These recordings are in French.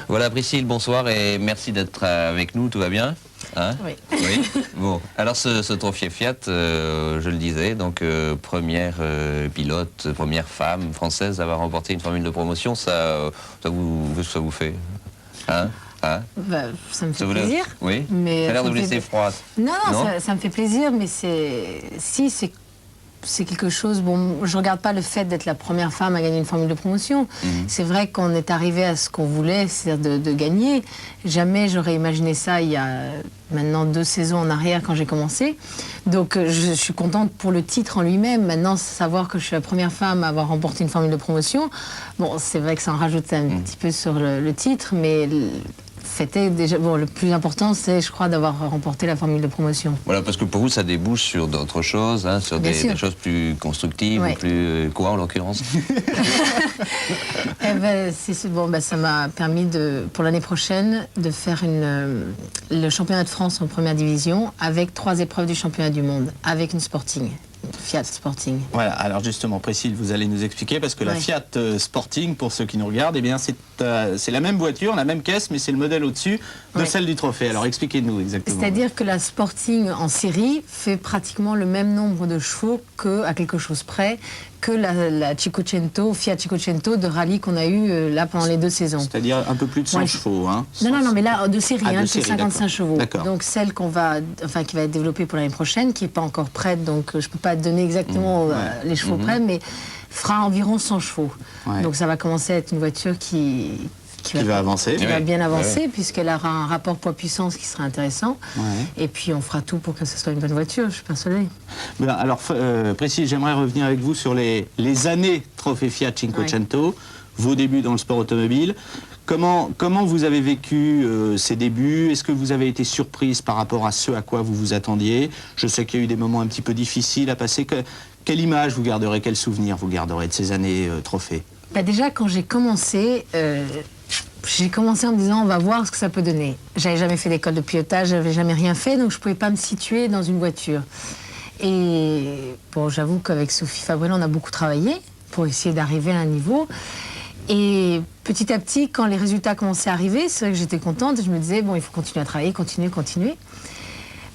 Voilà Priscille, bonsoir et merci d'être avec nous, tout va bien hein? Oui. Oui. Bon, alors ce trophée Fiat, je le disais, donc première pilote, première femme française à avoir remporté une formule de promotion, ça vous fait hein? Hein? Bah, ça me fait plaisir. Oui. Mais ça a l'air de vous laisser froide. Non, ça me fait plaisir, mais c'est quelque chose. Bon, je regarde pas le fait d'être la première femme à gagner une formule de promotion. C'est vrai qu'on est arrivé à ce qu'on voulait, c'est-à-dire de gagner. Jamais j'aurais imaginé ça il y a maintenant 2 saisons en arrière quand j'ai commencé. Donc je suis contente pour le titre en lui-même. Maintenant, savoir que je suis la première femme à avoir remporté une formule de promotion, bon, c'est vrai que ça en rajoute un petit peu sur le titre, mais déjà, bon, le plus important, c'est, je crois, d'avoir remporté la formule de promotion. Voilà, parce que pour vous, ça débouche sur d'autres choses, hein, sur des choses plus constructives, ou plus... Quoi, en l'occurrence? Eh ben, ça m'a permis, pour l'année prochaine, de faire le championnat de France en première division avec 3 épreuves du championnat du monde, avec une Sporting. Fiat Sporting. Voilà, alors justement, Priscille, vous allez nous expliquer, parce que la Fiat Sporting, pour ceux qui nous regardent, eh bien c'est la même voiture, la même caisse, mais c'est le modèle au-dessus de celle du trophée. Alors expliquez-nous exactement. C'est-à-dire que la Sporting en série fait pratiquement le même nombre de chevaux à quelque chose près que la Fiat Cinquecento de rallye qu'on a eu là pendant les 2 saisons. C'est-à-dire un peu plus de 100 chevaux. Hein. Non, mais là, de série, c'est 55 chevaux. D'accord. Donc celle qui va être développée pour l'année prochaine, qui n'est pas encore prête, donc je ne peux pas donner exactement les chevaux près, mais fera environ 100 chevaux. Donc ça va commencer à être une voiture qui va avancer. Qui va bien avancer, puisqu'elle aura un rapport poids-puissance qui sera intéressant. Et puis on fera tout pour que ce soit une bonne voiture, je suis persuadée. Bien, alors, Priscille, j'aimerais revenir avec vous sur les années Trophée Fiat Cinquecento, vos débuts dans le sport automobile. Comment vous avez vécu ces débuts? Est-ce que vous avez été surprise par rapport à ce à quoi vous vous attendiez? Je sais qu'il y a eu des moments un petit peu difficiles à passer. Quelle image vous garderez, quel souvenir vous garderez de ces années Trophée? Déjà, quand j'ai commencé en me disant on va voir ce que ça peut donner. J'avais jamais fait d'école de pilotage, j'avais jamais rien fait, donc je pouvais pas me situer dans une voiture. Et bon, j'avoue qu'avec Sophie Fabrel, on a beaucoup travaillé pour essayer d'arriver à un niveau. Et petit à petit, quand les résultats commençaient à arriver, c'est vrai que j'étais contente. Je me disais bon, il faut continuer à travailler, continuer.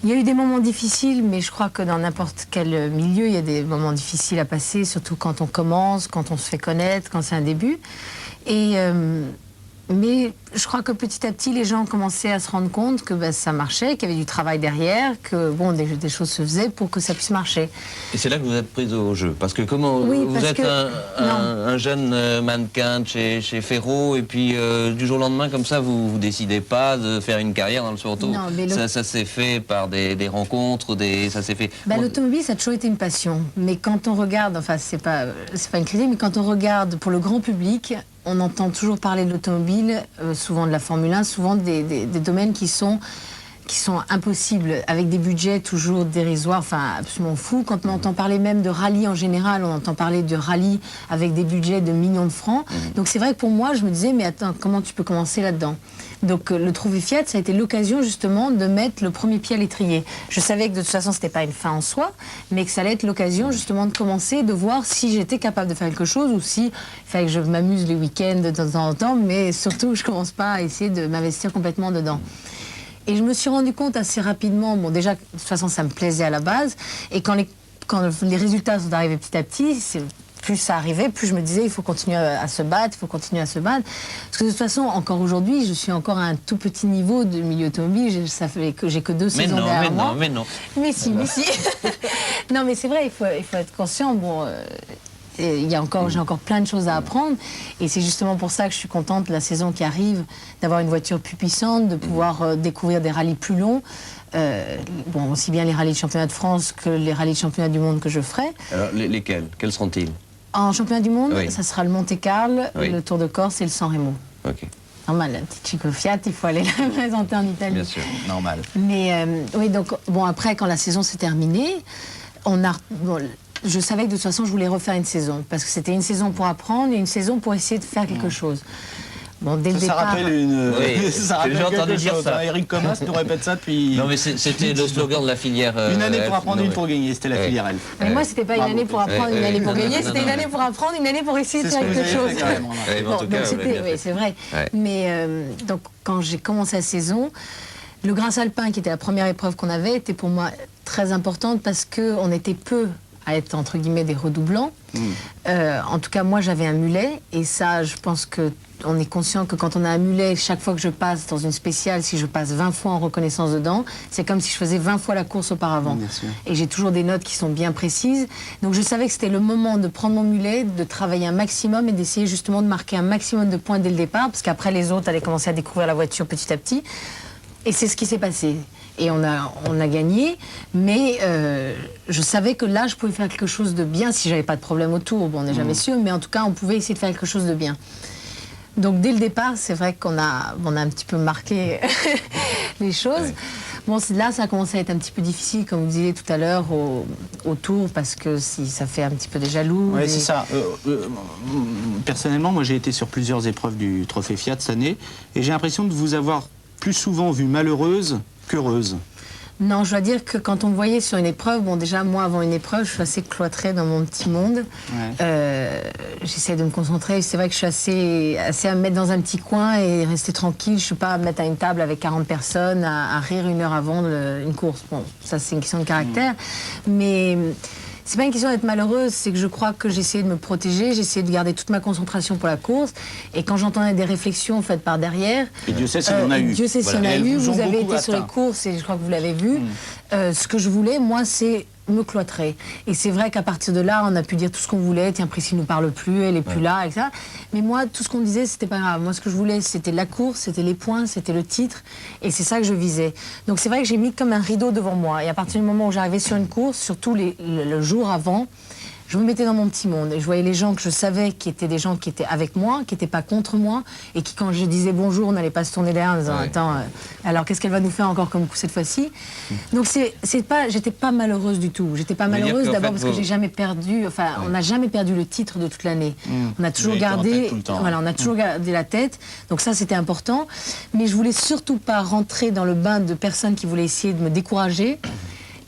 Il y a eu des moments difficiles, mais je crois que dans n'importe quel milieu, il y a des moments difficiles à passer, surtout quand on commence, quand on se fait connaître, quand c'est un début. Mais je crois que petit à petit, les gens ont commencé à se rendre compte que ça marchait, qu'il y avait du travail derrière, que bon, des choses se faisaient pour que ça puisse marcher. Et c'est là que vous êtes prise au jeu, parce que vous êtes un jeune mannequin chez Ferro, et puis du jour au lendemain, comme ça, vous décidez pas de faire une carrière dans le sport auto. Non, mais ça s'est fait par des rencontres, ça s'est fait... L'automobile, ça a toujours été une passion. Mais quand on regarde, enfin, c'est pas une critique, mais quand on regarde pour le grand public, on entend toujours parler de l'automobile, souvent de la Formule 1, souvent des domaines qui sont impossibles, avec des budgets toujours dérisoires, enfin absolument fous. Quand on entend parler même de rallye en général, on entend parler de rallye avec des budgets de millions de francs. Donc c'est vrai que pour moi, je me disais, mais attends, comment tu peux commencer là-dedans? Donc le Trophée Fiat, ça a été l'occasion justement de mettre le premier pied à l'étrier. Je savais que de toute façon, c'était pas une fin en soi, mais que ça allait être l'occasion justement de commencer, de voir si j'étais capable de faire quelque chose ou si il fallait que je m'amuse les week-ends de temps en temps, mais surtout je commence pas à essayer de m'investir complètement dedans. Et je me suis rendu compte assez rapidement, bon déjà, de toute façon, ça me plaisait à la base, et quand les résultats sont arrivés petit à petit, plus ça arrivait, plus je me disais, il faut continuer à se battre, il faut continuer à se battre. Parce que de toute façon, encore aujourd'hui, je suis encore à un tout petit niveau de milieu automobile, ça fait que j'ai que 2 saisons derrière moi. Mais non. Mais si. Non, mais c'est vrai, il faut être conscient, bon... j'ai encore plein de choses à apprendre et c'est justement pour ça que je suis contente la saison qui arrive d'avoir une voiture plus puissante, de pouvoir découvrir des rallyes plus longs, aussi bien les rallyes de championnat de France que les rallyes de championnat du monde que je ferai. Alors lesquels? Quels seront-ils? En championnat du monde, ça sera le Monte-Carlo, le Tour de Corse et le San Remo. Ok. Normal, la petite Chico Fiat, il faut aller la présenter en Italie. Bien sûr, normal. Mais oui, donc bon, après quand la saison s'est terminée, je savais que de toute façon, je voulais refaire une saison. Parce que c'était une saison pour apprendre et une saison pour essayer de faire quelque chose. Bon, dès le Ça départ... rappelle une... Oui, ça rappelle j'ai entendu quelque dire chose, ça. hein. Eric Comas nous répète ça depuis... Non mais c'était le slogan de la filière. Une année Elf. pour apprendre, Non, une mais- pour gagner, c'était la Ouais. filière Elf. Mais moi, c'était pas une Bravo, année pour apprendre, ouais, une année ouais, pour non, gagner, non, c'était non, une non. année pour apprendre, une année pour essayer de C'est ce faire que vous quelque avez chose. fait carrément, là. Ouais, mais en Bon, tout donc cas, vous c'était, l'avez bien oui, fait. c'est vrai. Ouais. Mais donc quand j'ai commencé la saison, le Grasse Alpin, qui était la première épreuve qu'on avait, était pour moi très importante parce qu'on était peu à être entre guillemets des redoublants. En tout cas, moi j'avais un mulet et ça, je pense que on est conscient que quand on a un mulet, chaque fois que je passe dans une spéciale, si je passe 20 fois en reconnaissance dedans, c'est comme si je faisais 20 fois la course auparavant. Bien sûr. Et j'ai toujours des notes qui sont bien précises. Donc je savais que c'était le moment de prendre mon mulet, de travailler un maximum et d'essayer justement de marquer un maximum de points dès le départ, parce qu'après les autres allaient commencer à découvrir la voiture petit à petit. Et c'est ce qui s'est passé. Et on a gagné, mais je savais que là, je pouvais faire quelque chose de bien si j'avais pas de problème autour. Bon, on n'est jamais sûr, mais en tout cas, on pouvait essayer de faire quelque chose de bien. Donc dès le départ, c'est vrai qu'on a un petit peu marqué les choses. Ouais. Bon, là, ça a commencé à être un petit peu difficile, comme vous disiez tout à l'heure, au tour, parce que si, ça fait un petit peu des jaloux. Oui, des- c'est ça. Personnellement, moi j'ai été sur plusieurs épreuves du Trophée Fiat cette année et j'ai l'impression de vous avoir plus souvent vue malheureuse qu'heureuse. Non, je dois dire que quand on me voyait sur une épreuve, bon déjà moi avant une épreuve, je suis assez cloîtrée dans mon petit monde. J'essaie de me concentrer. C'est vrai que je suis assez à me mettre dans un petit coin et rester tranquille. Je suis pas à me mettre à une table avec 40 personnes à rire une heure avant une course. Bon, ça c'est une question de caractère. Mais c'est pas une question d'être malheureuse, c'est que je crois que j'essayais de me protéger, j'essayais de garder toute ma concentration pour la course. Et quand j'entendais des réflexions faites par derrière, Et Dieu sait s'il y en a eu. Dieu sait s'il y en Voilà. a Et elles eu. vous ont Vous avez beaucoup été sur les atteint. courses et je crois que vous l'avez vu. Ce que je voulais, moi, c'est me cloîtrer. Et c'est vrai qu'à partir de là, on a pu dire tout ce qu'on voulait. Tiens, Priscille ne nous parle plus, elle est plus là, etc. Mais moi, tout ce qu'on disait, c'était pas grave. Moi, ce que je voulais, c'était la course, c'était les points, c'était le titre. Et c'est ça que je visais. Donc c'est vrai que j'ai mis comme un rideau devant moi. Et à partir du moment où j'arrivais sur une course, surtout le jour avant, je me mettais dans mon petit monde et je voyais les gens que je savais qui étaient des gens qui étaient avec moi, qui n'étaient pas contre moi et qui, quand je disais bonjour, n'allaient pas se tourner derrière en disant Ouais. attends, alors qu'est-ce qu'elle va nous faire encore comme coup cette fois-ci. Donc j'étais pas malheureuse du tout. J'étais pas veut dire malheureuse qu'en d'abord fait, parce que vous- j'ai jamais perdu. Enfin, on n'a jamais perdu le titre de toute l'année. On a toujours avez été en gardé. tête tout le temps. Voilà, on a toujours gardé la tête. Donc ça, c'était important. Mais je voulais surtout pas rentrer dans le bain de personnes qui voulaient essayer de me décourager.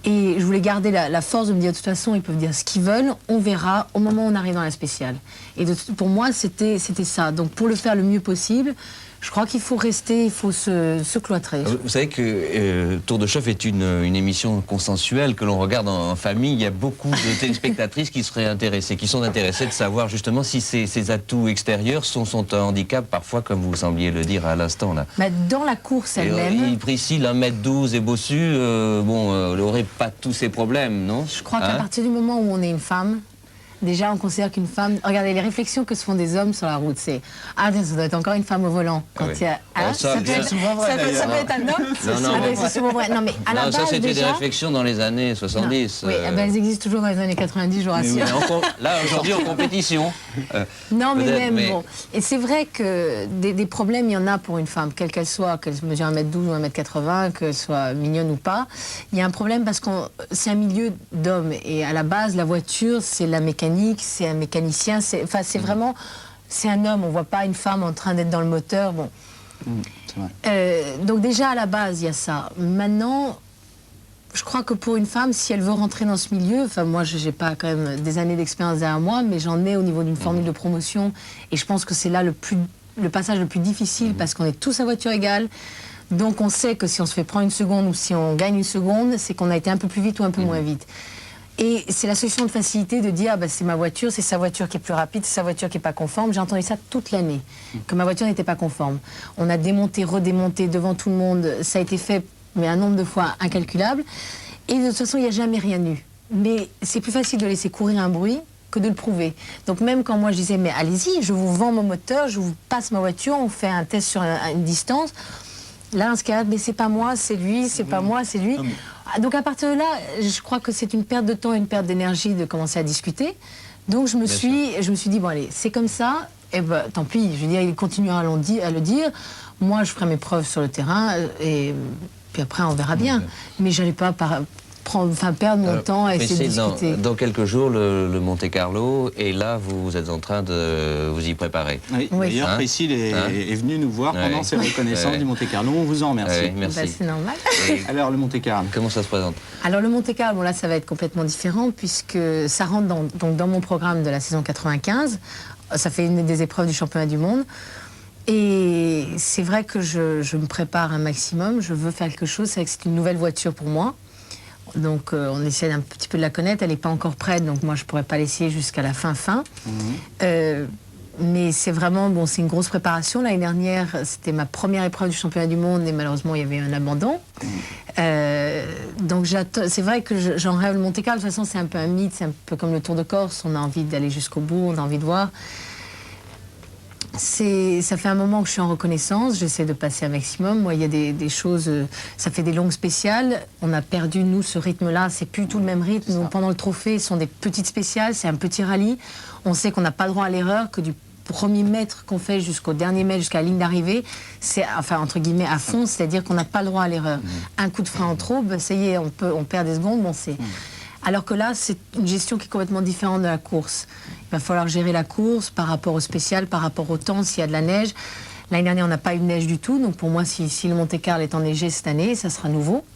Et je voulais garder la force de me dire, de toute façon, ils peuvent dire ce qu'ils veulent, on verra au moment où on arrive dans la spéciale. Et pour moi, c'était ça. Donc pour le faire le mieux possible, je crois qu'il faut rester, il faut se cloîtrer. Vous savez que Tour de Chauffe est une émission consensuelle que l'on regarde en famille. Il y a beaucoup de téléspectatrices qui seraient intéressées, qui sont intéressées de savoir justement si ces atouts extérieurs sont un handicap parfois, comme vous sembliez le dire à l'instant là. Bah, dans la course Et, elle-même, Priscille, 1m12 et bossu, elle n'aurait pas tous ces problèmes, non? je crois qu'à Hein? partir du moment où on est une femme, déjà, on considère qu'une femme... Regardez, les réflexions que se font des hommes sur la route, c'est « Ah, tiens, ça doit être encore une femme au volant. » Quand Ah oui. il y a... Oh, ça, peut c'est être- souvent vrai, ça peut d'ailleurs. être un homme. Non, Ah, mais- mais c'est souvent vrai. Non, mais à la Non, ça base, c'était des déjà... réflexions dans les années 70. Oui, eh ben, elles existent toujours dans les années 90, je vous rassure. Là, aujourd'hui, en compétition. Non, mais Peut-être, même, mais- bon. Et c'est vrai que des problèmes, il y en a pour une femme, quelle qu'elle soit, qu'elle mesure 1m12 ou 1m80, qu'elle soit mignonne ou pas. Il y a un problème parce que c'est un milieu d'hommes. Et à la base, la voiture, c'est la mécanique, c'est un mécanicien. C'est vraiment... C'est un homme, on ne voit pas une femme en train d'être dans le moteur. Bon. C'est vrai. Donc déjà, à la base, il y a ça. Maintenant... Je crois que pour une femme, si elle veut rentrer dans ce milieu, enfin moi je n'ai pas quand même des années d'expérience derrière moi, mais j'en ai au niveau d'une formule de promotion et je pense que c'est là le passage le plus difficile parce qu'on est tous à voiture égale. Donc on sait que si on se fait prendre une seconde ou si on gagne une seconde, c'est qu'on a été un peu plus vite ou un peu moins vite. Et c'est la solution de facilité de dire bah, c'est ma voiture, c'est sa voiture qui est plus rapide, c'est sa voiture qui n'est pas conforme. J'ai entendu ça toute l'année, que ma voiture n'était pas conforme. On a démonté, redémonté devant tout le monde, ça a été fait mais un nombre de fois incalculable. Et de toute façon, il n'y a jamais rien eu. Mais c'est plus facile de laisser courir un bruit que de le prouver. Donc même quand moi je disais, mais allez-y, je vous vends mon moteur, je vous passe ma voiture, on fait un test sur une distance. Là, dans ce cas, mais c'est pas moi, c'est lui, c'est pas moi, c'est lui. Donc à partir de là, je crois que c'est une perte de temps et une perte d'énergie de commencer à discuter. Donc je me suis dit, bon allez, c'est comme ça, et ben tant pis, je veux dire, il continuera à le dire. Moi, je ferai mes preuves sur le terrain, et puis après, on verra bien. Mais j'allais pas perdre mon temps à essayer de discuter. Dans quelques jours, le Monte Carlo, et là, vous êtes en train de vous y préparer. Oui, d'ailleurs, Priscille est venue nous voir pendant ces reconnaissances du Monte Carlo. On vous en remercie. Merci. Bah, c'est normal. Alors, le Monte Carlo. Comment ça se présente? Alors, le Monte Carlo, là, ça va être complètement différent puisque ça rentre dans mon programme de la saison 95. Ça fait une des épreuves du championnat du monde. Et c'est vrai que je me prépare un maximum. Je veux faire quelque chose. C'est une nouvelle voiture pour moi. Donc on essaie un petit peu de la connaître, elle n'est pas encore prête, donc moi je ne pourrais pas l'essayer jusqu'à la fin. Mais c'est vraiment, bon, c'est une grosse préparation. L'année dernière, c'était ma première épreuve du championnat du monde et malheureusement il y avait un abandon. Donc c'est vrai que j'en rêve. Le Monte Carlo, de toute façon c'est un peu un mythe, c'est un peu comme le Tour de Corse, on a envie d'aller jusqu'au bout, on a envie de voir. Ça fait un moment que je suis en reconnaissance, j'essaie de passer un maximum. Moi, il y a des choses, ça fait des longues spéciales. On a perdu, nous, ce rythme-là, c'est plus tout le même rythme. Donc, pendant le trophée, ce sont des petites spéciales, c'est un petit rallye. On sait qu'on n'a pas le droit à l'erreur, que du premier mètre qu'on fait jusqu'au dernier mètre, jusqu'à la ligne d'arrivée, c'est, enfin, entre guillemets, à fond, c'est-à-dire qu'on n'a pas le droit à l'erreur. Un coup de frein en trop, ben, ça y est, on perd des secondes, bon, c'est... Alors que là, c'est une gestion qui est complètement différente de la course. Il va falloir gérer la course par rapport au spécial, par rapport au temps, s'il y a de la neige. L'année dernière, on n'a pas eu de neige du tout. Donc pour moi, si le Monte Carlo est enneigé cette année, ça sera nouveau.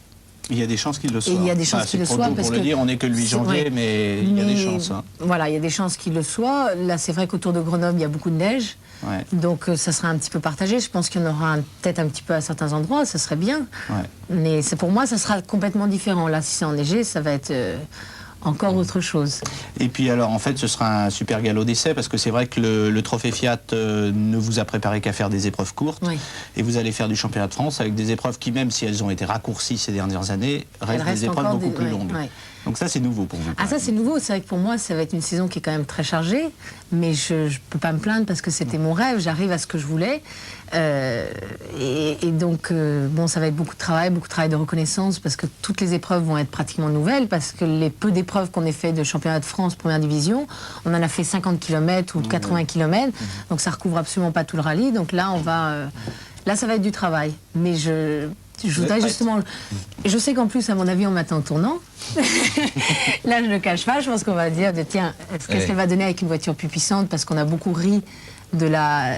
Il y a des chances qu'il le soit. Et il y a des chances qu'il le soit. C'est trop tôt pour le dire, on n'est que le 8 janvier, mais il y a des chances. Hein. Voilà, il y a des chances qu'il le soit. Là, c'est vrai qu'autour de Grenoble, il y a beaucoup de neige. Ouais. Donc ça sera un petit peu partagé. Je pense qu'il y en aura peut-être un petit peu à certains endroits, ça serait bien. Ouais. Mais pour moi, ça sera complètement différent. Là, si c'est enneigé, ça va être... encore autre chose. Et puis alors en fait ce sera un super galop d'essai parce que c'est vrai que le Trophée Fiat ne vous a préparé qu'à faire des épreuves courtes et vous allez faire du championnat de France avec des épreuves qui, même si elles ont été raccourcies ces dernières années, restent des épreuves beaucoup plus longues. Donc ça c'est nouveau pour vous. Ah ça c'est nouveau, c'est vrai que pour moi ça va être une saison qui est quand même très chargée, mais je ne peux pas me plaindre parce que c'était mon rêve, j'arrive à ce que je voulais. Et donc bon, ça va être beaucoup de travail de reconnaissance parce que toutes les épreuves vont être pratiquement nouvelles parce que les peu d'épreuves qu'on ait fait de championnat de France première division, on en a fait 50 km ou 80 km, donc ça recouvre absolument pas tout le rallye. Donc là on va là ça va être du travail, mais je voudrais justement... Je sais qu'en plus, à mon avis, on m'attend au tournant. Là, je ne le cache pas. Je pense qu'on va dire, tiens, qu'est-ce qu'elle va donner avec une voiture plus puissante? Parce qu'on a beaucoup ri de la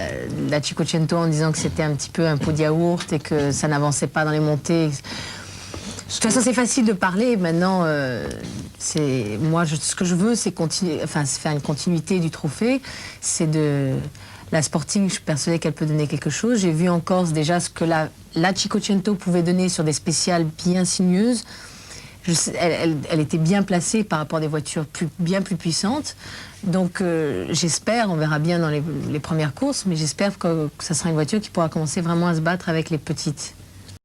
Cinquecento en disant que c'était un petit peu un pot de yaourt et que ça n'avançait pas dans les montées. De toute façon, c'est facile de parler. Maintenant, moi, ce que je veux, c'est faire une continuité du trophée. C'est de... La Sporting, je suis persuadée qu'elle peut donner quelque chose. J'ai vu en Corse déjà ce que la Cinquecento pouvait donner sur des spéciales bien sinueuses. Elle était bien placée par rapport à des voitures bien plus puissantes. Donc j'espère, on verra bien dans les premières courses, mais j'espère que ça sera une voiture qui pourra commencer vraiment à se battre avec les petites.